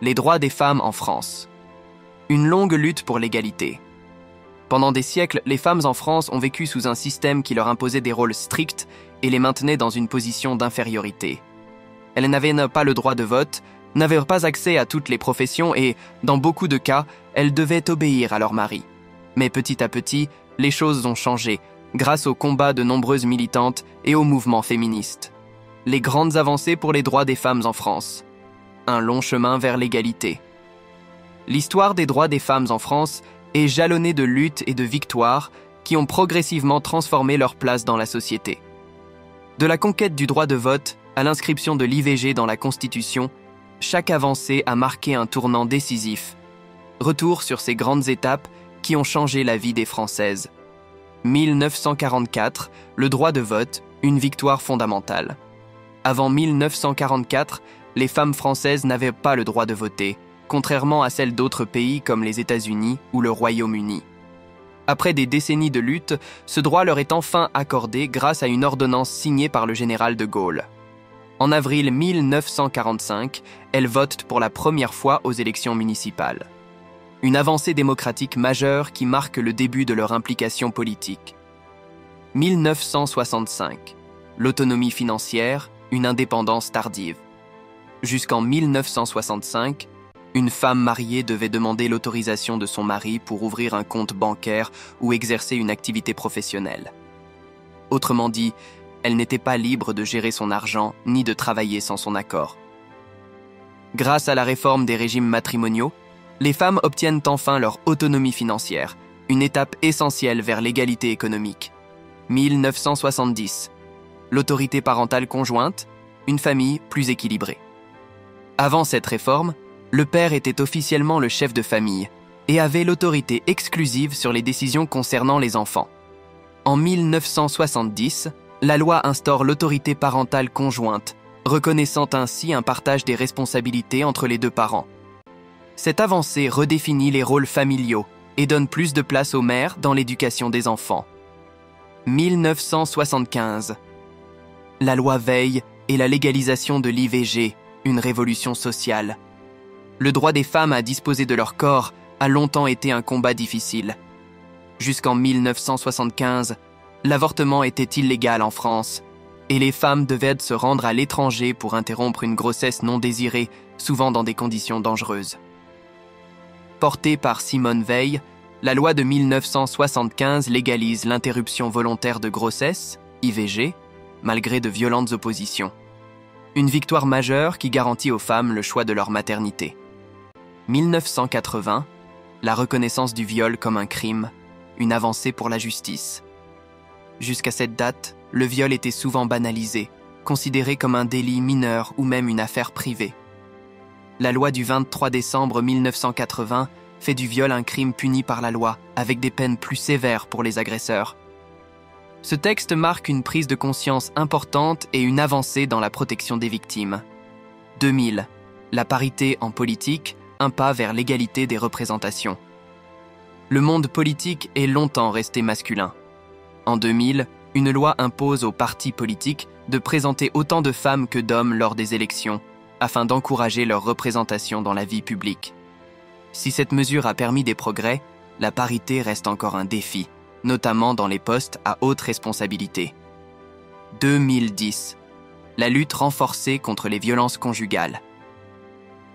Les droits des femmes en France. Une longue lutte pour l'égalité. Pendant des siècles, les femmes en France ont vécu sous un système qui leur imposait des rôles stricts et les maintenait dans une position d'infériorité. Elles n'avaient pas le droit de vote, n'avaient pas accès à toutes les professions et, dans beaucoup de cas, elles devaient obéir à leur mari. Mais petit à petit, les choses ont changé, grâce au combat de nombreuses militantes et au mouvement féministe. Les grandes avancées pour les droits des femmes en France. Un long chemin vers l'égalité. L'histoire des droits des femmes en France est jalonnée de luttes et de victoires qui ont progressivement transformé leur place dans la société. De la conquête du droit de vote à l'inscription de l'IVG dans la Constitution, chaque avancée a marqué un tournant décisif. Retour sur ces grandes étapes qui ont changé la vie des Françaises. 1944, le droit de vote, une victoire fondamentale. Avant 1944, les femmes françaises n'avaient pas le droit de voter, contrairement à celles d'autres pays comme les États-Unis ou le Royaume-Uni. Après des décennies de lutte, ce droit leur est enfin accordé grâce à une ordonnance signée par le général de Gaulle. En avril 1945, elles votent pour la première fois aux élections municipales. Une avancée démocratique majeure qui marque le début de leur implication politique. 1965, l'autonomie financière, une indépendance tardive. Jusqu'en 1965, une femme mariée devait demander l'autorisation de son mari pour ouvrir un compte bancaire ou exercer une activité professionnelle. Autrement dit, elle n'était pas libre de gérer son argent ni de travailler sans son accord. Grâce à la réforme des régimes matrimoniaux, les femmes obtiennent enfin leur autonomie financière, une étape essentielle vers l'égalité économique. 1970, l'autorité parentale conjointe, une famille plus équilibrée. Avant cette réforme, le père était officiellement le chef de famille et avait l'autorité exclusive sur les décisions concernant les enfants. En 1970, la loi instaure l'autorité parentale conjointe, reconnaissant ainsi un partage des responsabilités entre les deux parents. Cette avancée redéfinit les rôles familiaux et donne plus de place aux mères dans l'éducation des enfants. 1975. La loi Veil et la légalisation de l'IVG, une révolution sociale. Le droit des femmes à disposer de leur corps a longtemps été un combat difficile. Jusqu'en 1975, l'avortement était illégal en France et les femmes devaient se rendre à l'étranger pour interrompre une grossesse non désirée, souvent dans des conditions dangereuses. Portée par Simone Veil, la loi de 1975 légalise l'interruption volontaire de grossesse, IVG, malgré de violentes oppositions. Une victoire majeure qui garantit aux femmes le choix de leur maternité. 1980, la reconnaissance du viol comme un crime, une avancée pour la justice. Jusqu'à cette date, le viol était souvent banalisé, considéré comme un délit mineur ou même une affaire privée. La loi du 23 décembre 1980 fait du viol un crime puni par la loi, avec des peines plus sévères pour les agresseurs. Ce texte marque une prise de conscience importante et une avancée dans la protection des victimes. 2000, la parité en politique, un pas vers l'égalité des représentations. Le monde politique est longtemps resté masculin. En 2000, une loi impose aux partis politiques de présenter autant de femmes que d'hommes lors des élections, afin d'encourager leur représentation dans la vie publique. Si cette mesure a permis des progrès, la parité reste encore un défi, notamment dans les postes à haute responsabilité. 2010. La lutte renforcée contre les violences conjugales.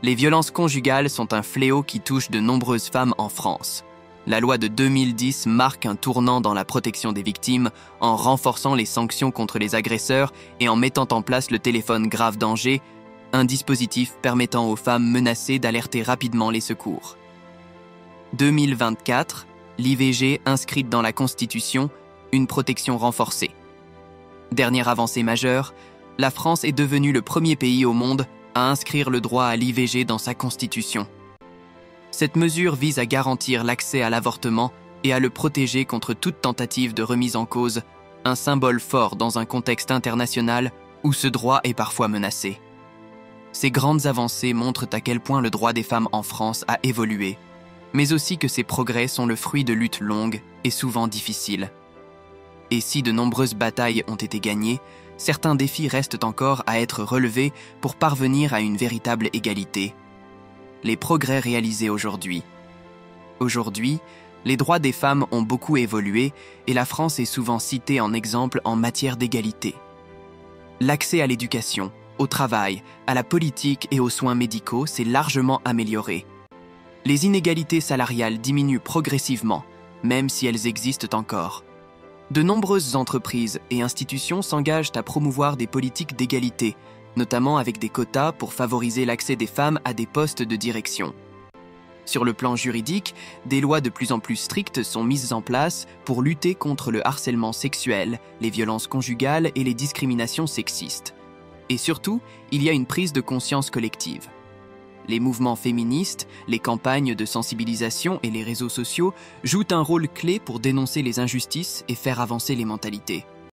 Les violences conjugales sont un fléau qui touche de nombreuses femmes en France. La loi de 2010 marque un tournant dans la protection des victimes en renforçant les sanctions contre les agresseurs et en mettant en place le téléphone grave danger, un dispositif permettant aux femmes menacées d'alerter rapidement les secours. 2024, l'IVG inscrite dans la Constitution, une protection renforcée. Dernière avancée majeure, la France est devenue le premier pays au monde à inscrire le droit à l'IVG dans sa Constitution. Cette mesure vise à garantir l'accès à l'avortement et à le protéger contre toute tentative de remise en cause, un symbole fort dans un contexte international où ce droit est parfois menacé. Ces grandes avancées montrent à quel point le droit des femmes en France a évolué, mais aussi que ces progrès sont le fruit de luttes longues et souvent difficiles. Et si de nombreuses batailles ont été gagnées, certains défis restent encore à être relevés pour parvenir à une véritable égalité. les progrès réalisés aujourd'hui. Aujourd'hui, les droits des femmes ont beaucoup évolué et la France est souvent citée en exemple en matière d'égalité. L'accès à l'éducation, au travail, à la politique et aux soins médicaux s'est largement amélioré. Les inégalités salariales diminuent progressivement, même si elles existent encore. De nombreuses entreprises et institutions s'engagent à promouvoir des politiques d'égalité, notamment avec des quotas pour favoriser l'accès des femmes à des postes de direction. Sur le plan juridique, des lois de plus en plus strictes sont mises en place pour lutter contre le harcèlement sexuel, les violences conjugales et les discriminations sexistes. Et surtout, il y a une prise de conscience collective. Les mouvements féministes, les campagnes de sensibilisation et les réseaux sociaux jouent un rôle clé pour dénoncer les injustices et faire avancer les mentalités.